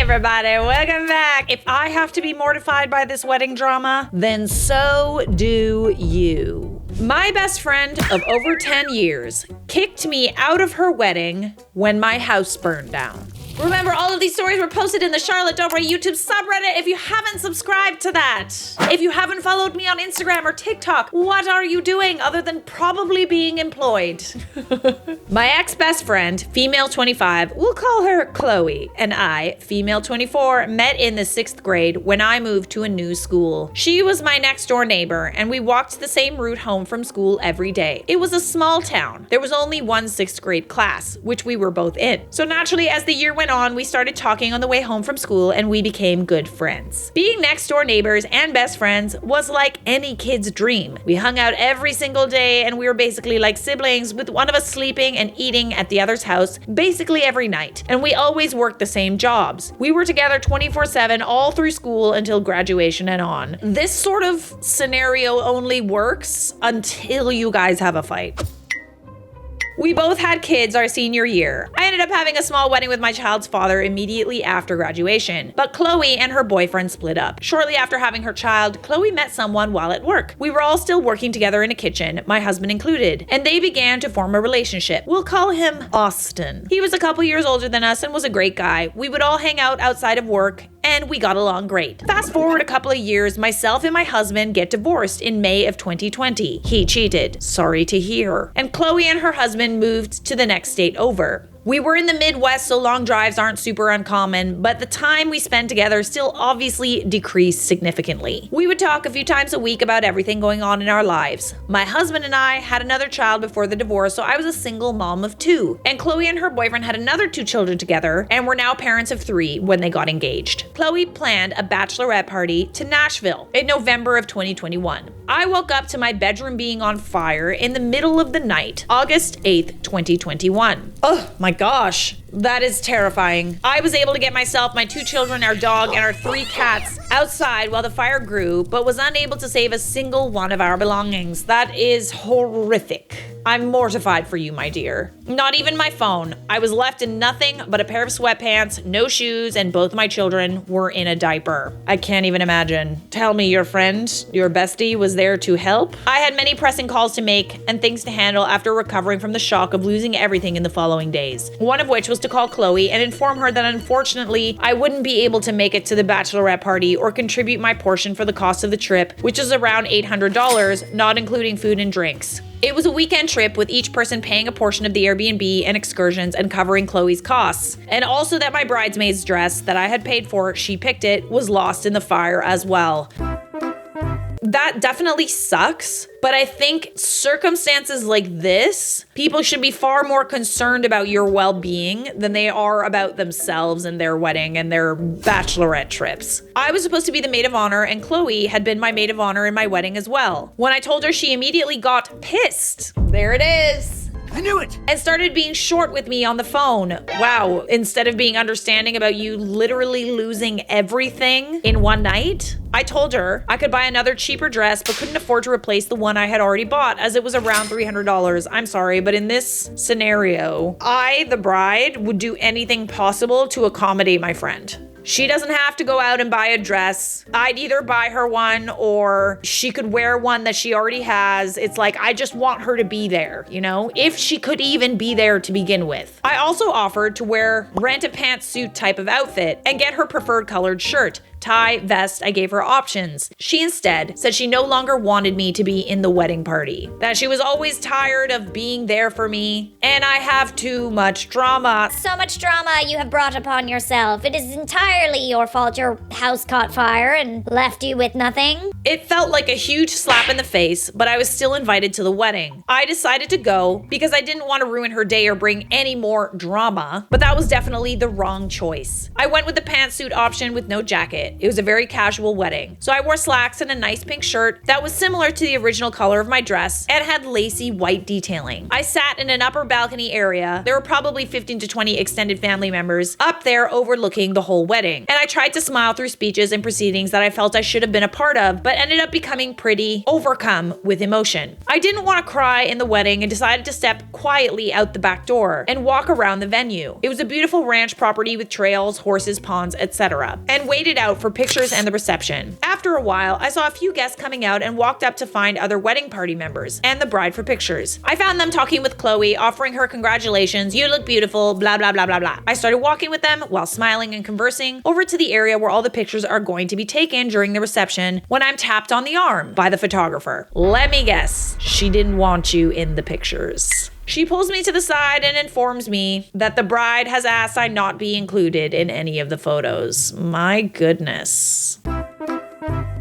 everybody, welcome back. If I have to be mortified by this wedding drama, then so do you. My best friend of over 10 years kicked me out of her wedding when my house burned down. Remember, all of these stories were posted in the Charlotte Dobre YouTube subreddit if you haven't subscribed to that. If you haven't followed me on Instagram or TikTok, what are you doing other than probably being employed? My ex-best friend, female 25, we'll call her Chloe, and I, female 24, met in the 6th grade when I moved to a new school. She was my next door neighbor, and we walked the same route home from school every day. It was a small town. There was only one 6th grade class, which we were both in. So naturally, as the year went on, we started talking on the way home from school and we became good friends. Being next door neighbors and best friends was like any kid's dream. We hung out every single day and we were basically like siblings, with one of us sleeping and eating at the other's house basically every night. And we always worked the same jobs. We were together 24/7 all through school until graduation and on. This sort of scenario only works until you guys have a fight. We both had kids our senior year. I ended up having a small wedding with my child's father immediately after graduation, but Chloe and her boyfriend split up. Shortly after having her child, Chloe met someone while at work. We were all still working together in a kitchen, my husband included, and they began to form a relationship. We'll call him Austin. He was a couple years older than us and was a great guy. We would all hang out outside of work, and we got along great. Fast forward a couple of years, myself and my husband get divorced in May of 2020. He cheated. Sorry to hear. And Chloe and her husband moved to the next state over. We were in the Midwest, so long drives aren't super uncommon, but the time we spent together still obviously decreased significantly. We would talk a few times a week about everything going on in our lives. My husband and I had another child before the divorce, so I was a single mom of 2. And Chloe and her boyfriend had another 2 children together, and were now parents of 3 when they got engaged. Chloe planned a bachelorette party to Nashville in November of 2021. I woke up to my bedroom being on fire in the middle of the night, August 8th, 2021. Oh my gosh, that is terrifying. I was able to get myself, my 2 children, our dog, and our 3 cats outside while the fire grew, but was unable to save a single one of our belongings. That is horrific. I'm mortified for you, my dear. Not even my phone. I was left in nothing but a pair of sweatpants, no shoes, and both my children were in a diaper. I can't even imagine. Tell me your friend, your bestie, was there to help? I had many pressing calls to make and things to handle after recovering from the shock of losing everything in the following days. One of which was to call Chloe and inform her that unfortunately I wouldn't be able to make it to the bachelorette party or contribute my portion for the cost of the trip, which is around $800, not including food and drinks. It was a weekend trip with each person paying a portion of the Airbnb and excursions and covering Chloe's costs. And also that my bridesmaid's dress that I had paid for, she picked it, was lost in the fire as well. That definitely sucks, but I think circumstances like this, people should be far more concerned about your well-being than they are about themselves and their wedding and their bachelorette trips. I was supposed to be the maid of honor, and Chloe had been my maid of honor in my wedding as well. When I told her, she immediately got pissed. There it is. I knew it! And started being short with me on the phone. Wow, instead of being understanding about you literally losing everything in one night. I told her I could buy another cheaper dress, but couldn't afford to replace the one I had already bought, as it was around $300. I'm sorry, but in this scenario, I, the bride, would do anything possible to accommodate my friend. She doesn't have to go out and buy a dress. I'd either buy her one or she could wear one that she already has. It's like, I just want her to be there, you know, if she could even be there to begin with. I also offered to rent a pantsuit type of outfit and get her preferred colored shirt. Tie, vest, I gave her options. She instead said she no longer wanted me to be in the wedding party, that she was always tired of being there for me, and I have too much drama. So much drama you have brought upon yourself. It is entirely your fault your house caught fire and left you with nothing. It felt like a huge slap in the face, but I was still invited to the wedding. I decided to go because I didn't want to ruin her day or bring any more drama, but that was definitely the wrong choice. I went with the pantsuit option with no jacket. it. It was a very casual wedding. So I wore slacks and a nice pink shirt that was similar to the original color of my dress and had lacy white detailing. I sat in an upper balcony area. There were probably 15 to 20 extended family members up there overlooking the whole wedding. And I tried to smile through speeches and proceedings that I felt I should have been a part of, but ended up becoming pretty overcome with emotion. I didn't want to cry in the wedding and decided to step quietly out the back door and walk around the venue. It was a beautiful ranch property with trails, horses, ponds, etc., and waited out for pictures and the reception. After a while, I saw a few guests coming out and walked up to find other wedding party members and the bride for pictures. I found them talking with Chloe, offering her congratulations, you look beautiful, blah, blah, blah, blah, blah. I started walking with them while smiling and conversing over to the area where all the pictures are going to be taken during the reception when I'm tapped on the arm by the photographer. Let me guess, she didn't want you in the pictures. She pulls me to the side and informs me that the bride has asked I not be included in any of the photos. My goodness.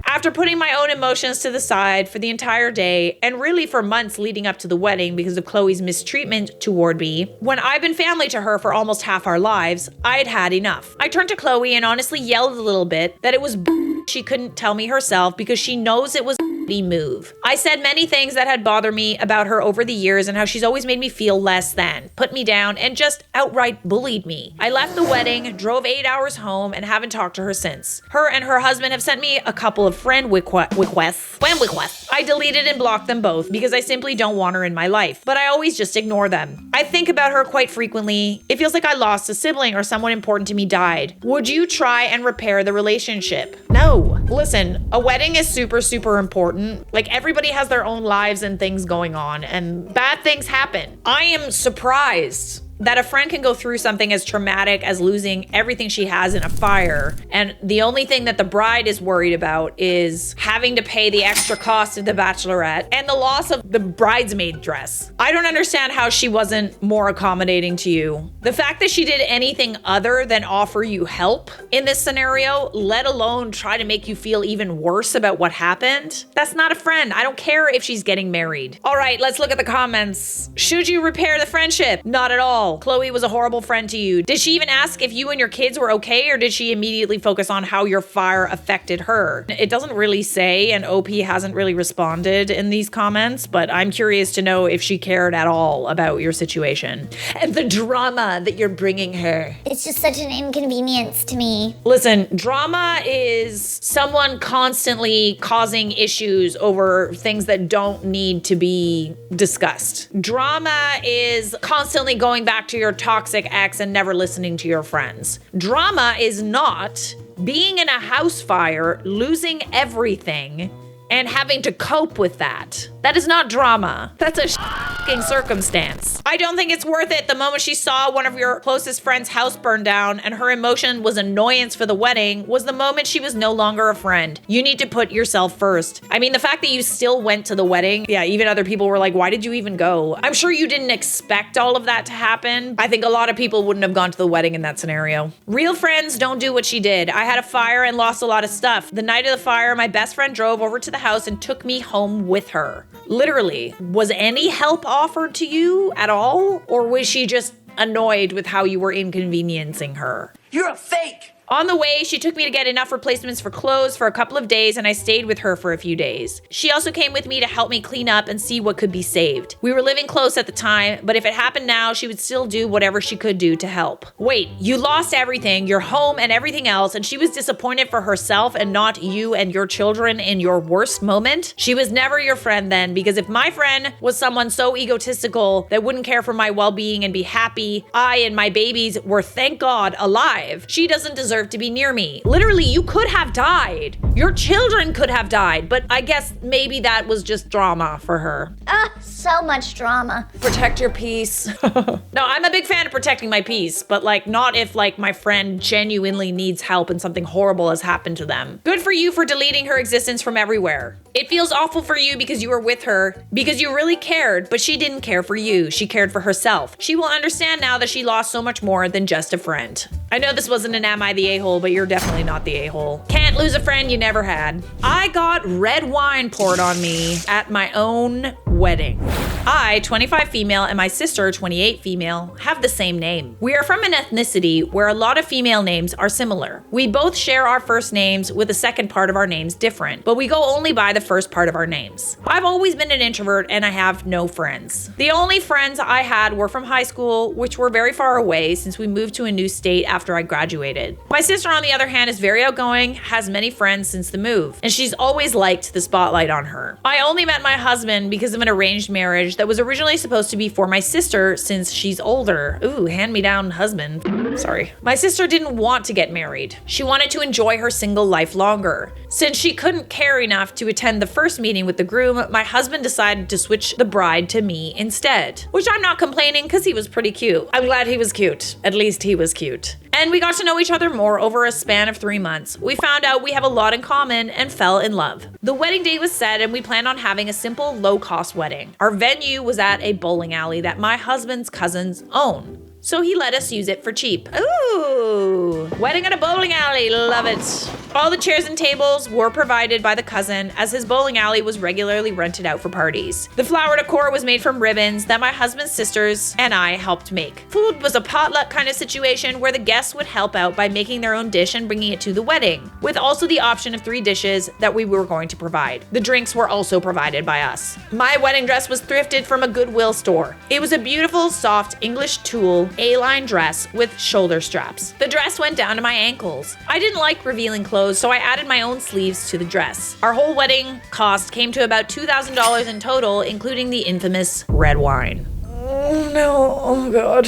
After putting my own emotions to the side for the entire day, and really for months leading up to the wedding because of Chloe's mistreatment toward me, when I've been family to her for almost half our lives, I'd had enough. I turned to Chloe and honestly yelled a little bit that it was she couldn't tell me herself because she knows it was move. I said many things that had bothered me about her over the years and how she's always made me feel less than, put me down, and just outright bullied me. I left the wedding, drove 8 hours home, and haven't talked to her since. Her and her husband have sent me a couple of friend requests. I deleted and blocked them both because I simply don't want her in my life, but I always just ignore them. I think about her quite frequently. It feels like I lost a sibling or someone important to me died. Would you try and repair the relationship? No. Listen, a wedding is super, super important. Like, everybody has their own lives and things going on, and bad things happen. I am surprised that a friend can go through something as traumatic as losing everything she has in a fire, and the only thing that the bride is worried about is having to pay the extra cost of the bachelorette and the loss of the bridesmaid dress. I don't understand how she wasn't more accommodating to you. The fact that she did anything other than offer you help in this scenario, let alone try to make you feel even worse about what happened, that's not a friend. I don't care if she's getting married. All right, let's look at the comments. Should you repair the friendship? Not at all. Chloe was a horrible friend to you. Did she even ask if you and your kids were okay, or did she immediately focus on how your fire affected her? It doesn't really say, and OP hasn't really responded in these comments, but I'm curious to know if she cared at all about your situation and the drama that you're bringing her. It's just such an inconvenience to me. Listen, drama is someone constantly causing issues over things that don't need to be discussed. Drama is constantly going back to your toxic ex and never listening to your friends. Drama is not being in a house fire, losing everything, and having to cope with that. That is not drama. That's a fucking circumstance. I don't think it's worth it. The moment she saw one of your closest friends' house burn down and her emotion was annoyance for the wedding was the moment she was no longer a friend. You need to put yourself first. I mean, the fact that you still went to the wedding, yeah, even other people were like, why did you even go? I'm sure you didn't expect all of that to happen. I think a lot of people wouldn't have gone to the wedding in that scenario. Real friends don't do what she did. I had a fire and lost a lot of stuff. The night of the fire, my best friend drove over to the house and took me home with her. Literally, was any help offered to you at all? Or was she just annoyed with how you were inconveniencing her? You're a fake! On the way, she took me to get enough replacements for clothes for a couple of days, and I stayed with her for a few days. She also came with me to help me clean up and see what could be saved. We were living close at the time, but if it happened now, she would still do whatever she could do to help. Wait, you lost everything, your home and everything else, and she was disappointed for herself and not you and your children in your worst moment? She was never your friend then, because if my friend was someone so egotistical that wouldn't care for my well-being and be happy, I and my babies were, thank God, alive, she doesn't deserve to be near me. Literally, you could have died. Your children could have died, but I guess maybe that was just drama for her. So much drama. Protect your peace. No, I'm a big fan of protecting my peace, but like not if like my friend genuinely needs help and something horrible has happened to them. Good for you for deleting her existence from everywhere. It feels awful for you because you were with her, because you really cared, but she didn't care for you. She cared for herself. She will understand now that she lost so much more than just a friend. I know know this wasn't an Am I the A-hole, but you're definitely not the a-hole. Can't lose a friend you never had. I got red wine poured on me at my own wedding. I, 25 female, and my sister, 28 female, have the same name. We are from an ethnicity where a lot of female names are similar. We both share our first names with the second part of our names different, but we go only by the first part of our names. I've always been an introvert and I have no friends. The only friends I had were from high school, which were very far away since we moved to a new state after I graduated. My sister, on the other hand, is very outgoing, has many friends since the move, and she's always liked the spotlight on her. I only met my husband because of an arranged marriage that was originally supposed to be for my sister since she's older. Ooh, hand-me-down husband. Sorry. My sister didn't want to get married. She wanted to enjoy her single life longer. Since she couldn't care enough to attend the first meeting with the groom, my husband decided to switch the bride to me instead. Which I'm not complaining because he was pretty cute. I'm glad he was cute. At least he was cute. And we got to know each other more over a span of 3 months. We found out we have a lot in common and fell in love. The wedding date was set and we planned on having a simple, low-cost wedding. Our venue was at a bowling alley that my husband's cousins own. So he let us use it for cheap. Ooh, wedding at a bowling alley, love it. All the chairs and tables were provided by the cousin as his bowling alley was regularly rented out for parties. The flower decor was made from ribbons that my husband's sisters and I helped make. Food was a potluck kind of situation where the guests would help out by making their own dish and bringing it to the wedding, with also the option of 3 dishes that we were going to provide. The drinks were also provided by us. My wedding dress was thrifted from a Goodwill store. It was a beautiful, soft English tulle A-line dress with shoulder straps. The dress went down to my ankles. I didn't like revealing clothes, so I added my own sleeves to the dress. Our whole wedding cost came to about $2,000 in total, including the infamous red wine. Oh no, oh god.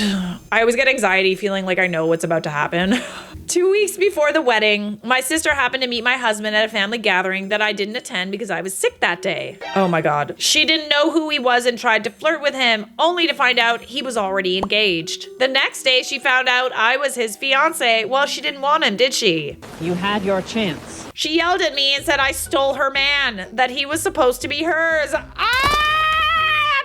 I always get anxiety feeling like I know what's about to happen. 2 weeks before the wedding, my sister happened to meet my husband at a family gathering that I didn't attend because I was sick that day. Oh my god. She didn't know who he was and tried to flirt with him, only to find out he was already engaged. The next day, she found out I was his fiance. Well, she didn't want him, did she? You had your chance. She yelled at me and said I stole her man, that he was supposed to be hers.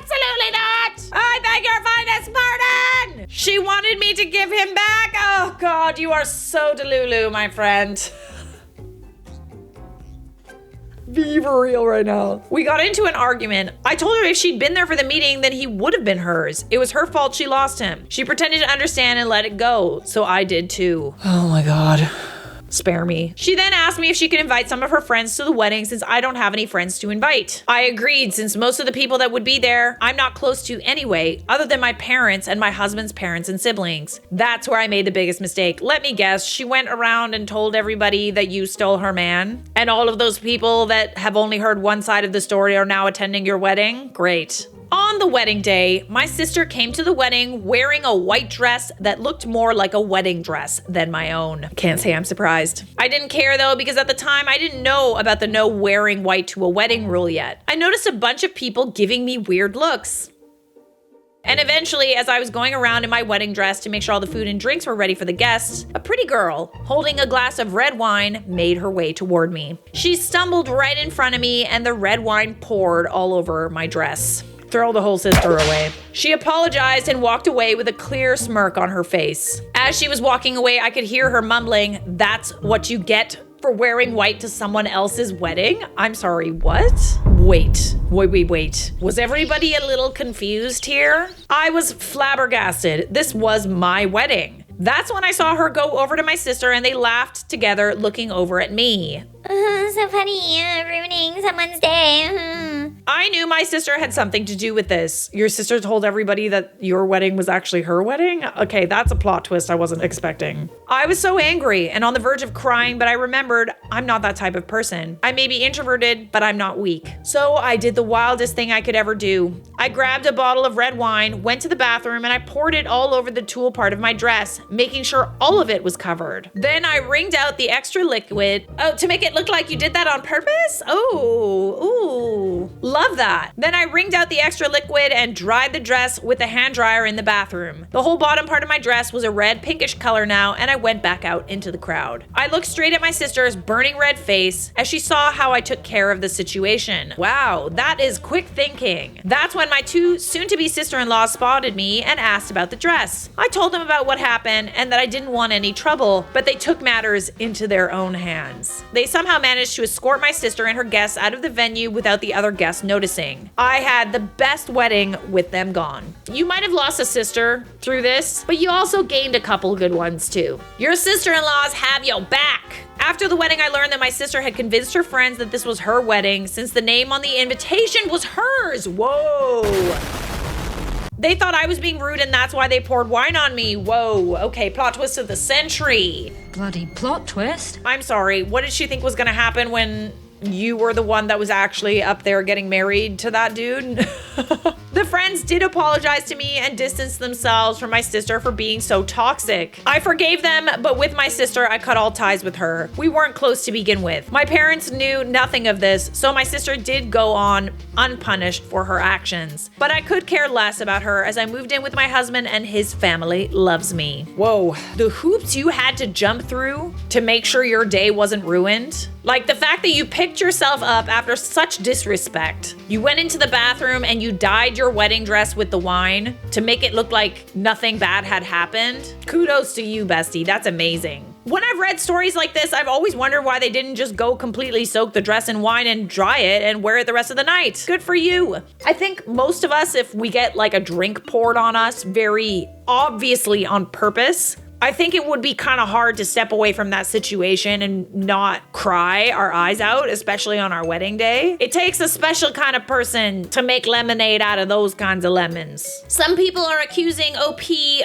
Absolutely not! I beg your finest pardon! She wanted me to give him back. Oh god, you are so delulu, my friend. Be for real right now. We got into an argument. I told her if she'd been there for the meeting, then he would have been hers. It was her fault she lost him. She pretended to understand and let it go, so I did too. Oh my god. Spare me. She then asked me if she could invite some of her friends to the wedding since I don't have any friends to invite. I agreed since most of the people that would be there, I'm not close to anyway, other than my parents and my husband's parents and siblings. That's where I made the biggest mistake. Let me guess, she went around and told everybody that you stole her man? And all of those people that have only heard one side of the story are now attending your wedding? Great. On the wedding day, my sister came to the wedding wearing a white dress that looked more like a wedding dress than my own. Can't say I'm surprised. I didn't care though because at the time I didn't know about the no wearing white to a wedding rule yet. I noticed a bunch of people giving me weird looks. And eventually, as I was going around in my wedding dress to make sure all the food and drinks were ready for the guests, a pretty girl, holding a glass of red wine, made her way toward me. She stumbled right in front of me and the red wine poured all over my dress. Throw the whole sister away. She apologized and walked away with a clear smirk on her face. As she was walking away, I could hear her mumbling, "That's what you get for wearing white to someone else's wedding?" I'm sorry, what? Wait. Was everybody a little confused here? I was flabbergasted. This was my wedding. That's when I saw her go over to my sister and they laughed together, looking over at me. So funny, ruining someone's day. I knew my sister had something to do with this. Your sister told everybody that your wedding was actually her wedding? Okay, that's a plot twist I wasn't expecting. I was so angry and on the verge of crying, but I remembered I'm not that type of person. I may be introverted, but I'm not weak. So I did the wildest thing I could ever do. I grabbed a bottle of red wine, went to the bathroom, and I poured it all over the tulle part of my dress, making sure all of it was covered. Then I wringed out the extra liquid. Oh, to make it look like you did that on purpose? Ooh, love that. Then I wringed out the extra liquid and dried the dress with a hand dryer in the bathroom. The whole bottom part of my dress was a red pinkish color now, and I went back out into the crowd. I looked straight at my sister's burning red face as she saw how I took care of the situation. Wow, that is quick thinking. That's when my two soon-to-be sister-in-laws spotted me and asked about the dress. I told them about what happened and that I didn't want any trouble, but they took matters into their own hands. They somehow managed to escort my sister and her guests out of the venue without the other guests noticing. I had the best wedding with them gone. You might have lost a sister through this, but you also gained a couple good ones too. Your sister-in-laws have your back. After the wedding, I learned that my sister had convinced her friends that this was her wedding since the name on the invitation was hers. Whoa. They thought I was being rude and that's why they poured wine on me. Whoa, okay, plot twist of the century. Bloody plot twist. I'm sorry, what did she think was gonna happen when you were the one that was actually up there getting married to that dude? The friends did apologize to me and distance themselves from my sister for being so toxic. I forgave them, but with my sister, I cut all ties with her. We weren't close to begin with. My parents knew nothing of this, so my sister did go on unpunished for her actions. But I could care less about her as I moved in with my husband and his family loves me. Whoa, the hoops you had to jump through to make sure your day wasn't ruined. Like the fact that you picked yourself up after such disrespect. You went into the bathroom and you dyed your wedding dress with the wine to make it look like nothing bad had happened. Kudos to you, bestie. That's amazing. When I've read stories like this, I've always wondered why they didn't just go completely soak the dress in wine and dry it and wear it the rest of the night. Good for you. I think most of us, if we get like a drink poured on us very obviously on purpose, I think it would be kind of hard to step away from that situation and not cry our eyes out, especially on our wedding day. It takes a special kind of person to make lemonade out of those kinds of lemons. Some people are accusing OP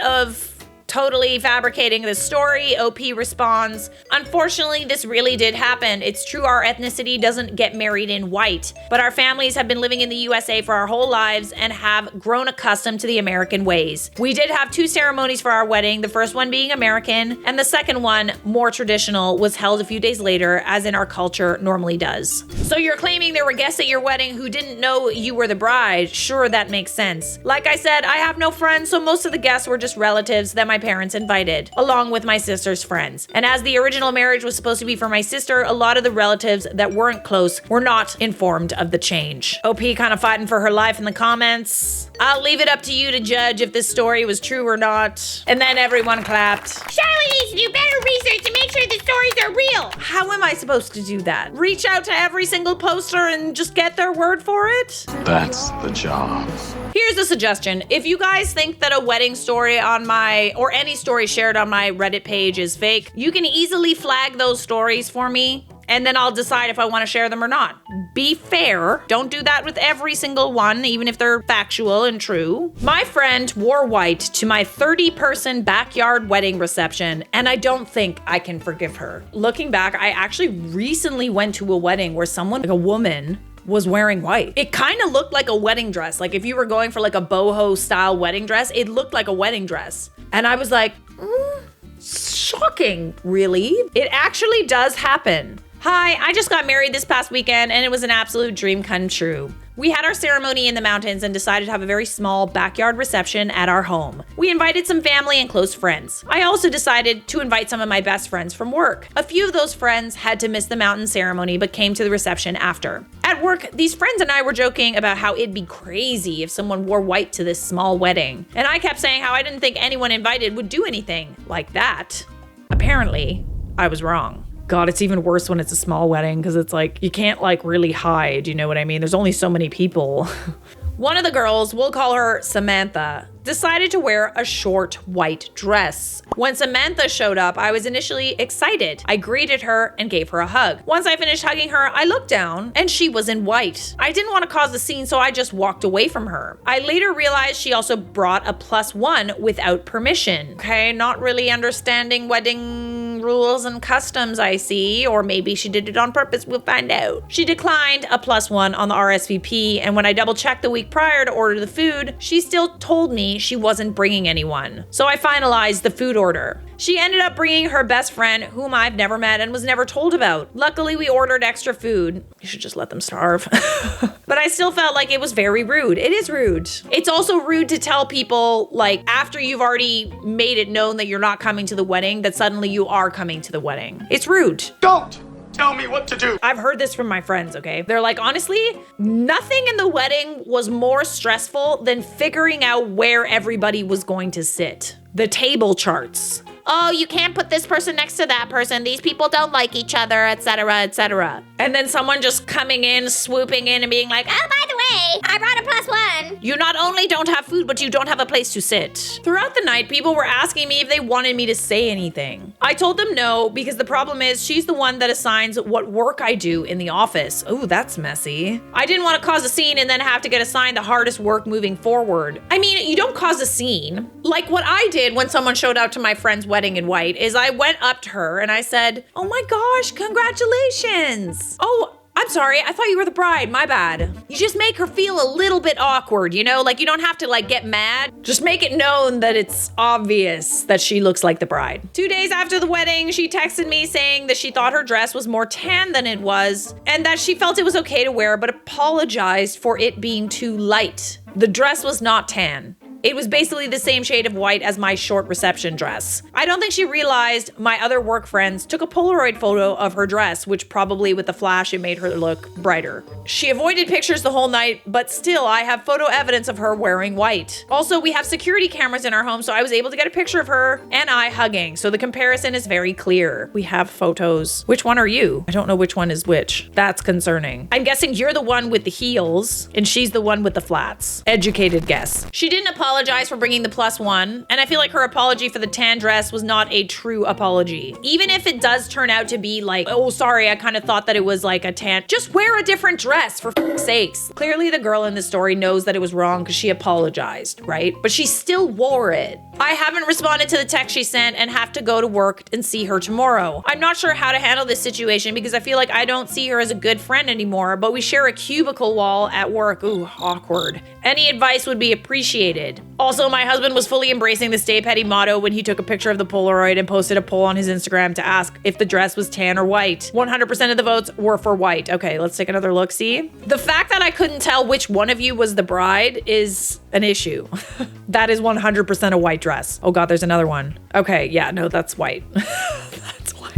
of totally fabricating this story. OP responds, unfortunately, this really did happen. It's true our ethnicity doesn't get married in white, but our families have been living in the USA for our whole lives and have grown accustomed to the American ways. We did have two ceremonies for our wedding, the first one being American, and the second one, more traditional, was held a few days later, as in our culture normally does. So you're claiming there were guests at your wedding who didn't know you were the bride. Sure, that makes sense. Like I said, I have no friends, so most of the guests were just relatives that my parents invited, along with my sister's friends. And as the original marriage was supposed to be for my sister, a lot of the relatives that weren't close were not informed of the change. OP kind of fighting for her life in the comments. I'll leave it up to you to judge if this story was true or not. And then everyone clapped. Charlie needs to do better research to make sure the stories are real. How am I supposed to do that? Reach out to every single poster and just get their word for it? That's the job. Here's a suggestion. If you guys think that a wedding story on my, or any story shared on my Reddit page is fake, you can easily flag those stories for me, and then I'll decide if I want to share them or not. Be fair. Don't do that with every single one, even if they're factual and true. My friend wore white to my 30-person backyard wedding reception, and I don't think I can forgive her. Looking back, I actually recently went to a wedding where someone, like a woman, was wearing white. It kind of looked like a wedding dress. Like if you were going for like a boho style wedding dress, it looked like a wedding dress. And I was like, shocking, really? It actually does happen. Hi, I just got married this past weekend and it was an absolute dream come true. We had our ceremony in the mountains and decided to have a very small backyard reception at our home. We invited some family and close friends. I also decided to invite some of my best friends from work. A few of those friends had to miss the mountain ceremony but came to the reception after. At work, these friends and I were joking about how it'd be crazy if someone wore white to this small wedding. And I kept saying how I didn't think anyone invited would do anything like that. Apparently, I was wrong. God, it's even worse when it's a small wedding because it's like, you can't like really hide, you know what I mean? There's only so many people. One of the girls, we'll call her Samantha, decided to wear a short white dress. When Samantha showed up, I was initially excited. I greeted her and gave her a hug. Once I finished hugging her, I looked down and she was in white. I didn't want to cause a scene, so I just walked away from her. I later realized she also brought a +1 without permission. Okay, not really understanding wedding rules and customs, I see, or maybe she did it on purpose, we'll find out. She declined a +1 on the RSVP, and when I double checked the week prior to order the food, she still told me she wasn't bringing anyone. So I finalized the food order. She ended up bringing her best friend, whom I've never met and was never told about. Luckily, we ordered extra food. You should just let them starve. But I still felt like it was very rude. It is rude. It's also rude to tell people, like, after you've already made it known that you're not coming to the wedding, that suddenly you are coming to the wedding. It's rude. Don't tell me what to do. I've heard this from my friends, okay? They're like, honestly, nothing in the wedding was more stressful than figuring out where everybody was going to sit. The table charts. Oh, you can't put this person next to that person. These people don't like each other, etc., etc. And then someone just coming in, swooping in and being like, Oh, by the way, I brought a +1. you not only don't have food, but you don't have a place to sit. Throughout the night, people were asking me if they wanted me to say anything. I told them no, because the problem is she's the one that assigns what work I do in the office. Oh, that's messy. I didn't want to cause a scene and then have to get assigned the hardest work moving forward. I mean, you don't cause a scene. Like what I did when someone showed up to my friend's wedding in white is I went up to her and I said, oh my gosh, congratulations. Oh, I'm sorry, I thought you were the bride, my bad. You just make her feel a little bit awkward, you know? Like you don't have to like get mad. Just make it known that it's obvious that she looks like the bride. 2 days after the wedding, she texted me saying that she thought her dress was more tan than it was and that she felt it was okay to wear, but apologized for it being too light. The dress was not tan. It was basically the same shade of white as my short reception dress. I don't think she realized my other work friends took a Polaroid photo of her dress, which probably with the flash, it made her look brighter. She avoided pictures the whole night, but still I have photo evidence of her wearing white. Also, we have security cameras in our home, so I was able to get a picture of her and I hugging. So the comparison is very clear. We have photos. Which one are you? I don't know which one is which. That's concerning. I'm guessing you're the one with the heels and she's the one with the flats. Educated guess. She didn't apologize for bringing the +1, and I feel like her apology for the tan dress was not a true apology. Even if it does turn out to be like, oh, sorry, I kind of thought that it was like a tan, just wear a different dress for sakes. Clearly the girl in this story knows that it was wrong because she apologized, right? But she still wore it. I haven't responded to the text she sent and have to go to work and see her tomorrow. I'm not sure how to handle this situation because I feel like I don't see her as a good friend anymore, but we share a cubicle wall at work. Ooh, awkward. Any advice would be appreciated. Also, my husband was fully embracing the Stay Petty motto when he took a picture of the Polaroid and posted a poll on his Instagram to ask if the dress was tan or white. 100% of the votes were for white. Okay, let's take another look. See? The fact that I couldn't tell which one of you was the bride is an issue. That is 100% a white dress. Oh God, there's another one. Okay, yeah, no, that's white. That's white.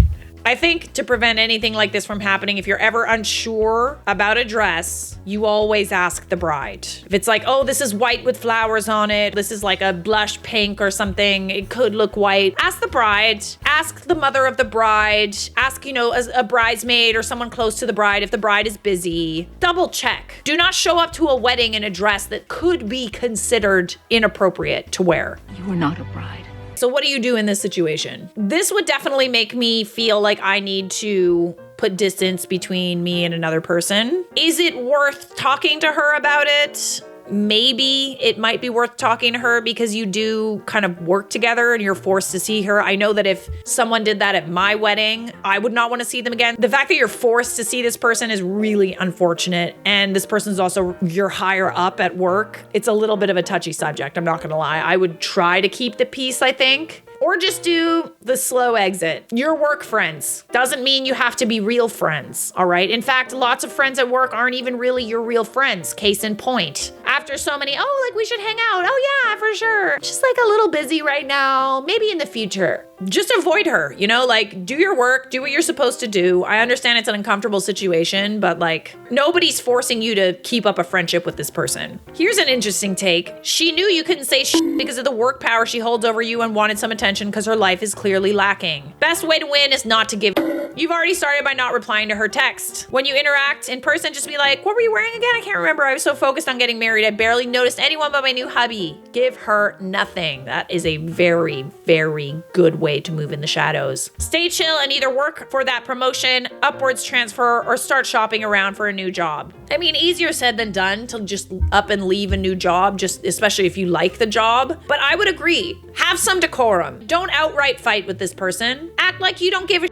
I think to prevent anything like this from happening, if you're ever unsure about a dress, you always ask the bride. If it's like, oh, this is white with flowers on it, this is like a blush pink or something, it could look white. Ask the bride, ask the mother of the bride, ask, you know, a bridesmaid or someone close to the bride if the bride is busy. Double check. Do not show up to a wedding in a dress that could be considered inappropriate to wear. You are not a bride. So what do you do in this situation? This would definitely make me feel like I need to put distance between me and another person. Is it worth talking to her about it? Maybe it might be worth talking to her because you do kind of work together and you're forced to see her. I know that if someone did that at my wedding, I would not want to see them again. The fact that you're forced to see this person is really unfortunate. And this person's also your higher up at work. It's a little bit of a touchy subject, I'm not gonna lie. I would try to keep the peace, I think. Or just do the slow exit. Your work friends doesn't mean you have to be real friends, all right? In fact, lots of friends at work aren't even really your real friends, case in point. After so many, oh, like we should hang out. Oh yeah, for sure. Just like a little busy right now, maybe in the future. Just avoid her, you know, like do your work, do what you're supposed to do. I understand it's an uncomfortable situation, but like nobody's forcing you to keep up a friendship with this person. Here's an interesting take. She knew you couldn't say shit because of the work power she holds over you and wanted some attention because her life is clearly lacking. Best way to win is not to give. You've already started by not replying to her text. When you interact in person, just be like, what were you wearing again? I can't remember. I was so focused on getting married. I barely noticed anyone but my new hubby. Give her nothing. That is a very, very good way to move in the shadows. Stay chill and either work for that promotion, upwards transfer, or start shopping around for a new job. I mean, easier said than done to just up and leave a new job, just especially if you like the job. But I would agree. Have some decorum. Don't outright fight with this person. Act like you don't give a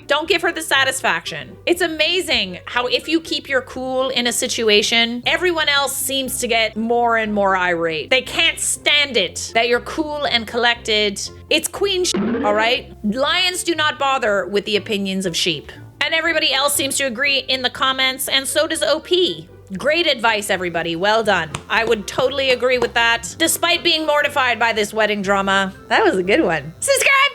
Don't give her the satisfaction. It's amazing how if you keep your cool in a situation, everyone else seems to get more and more irate. They can't stand it that you're cool and collected. It's queen all right? Lions do not bother with the opinions of sheep. And everybody else seems to agree in the comments, and so does OP. Great advice, everybody. Well done. I would totally agree with that. Despite being mortified by this wedding drama, that was a good one. Subscribe!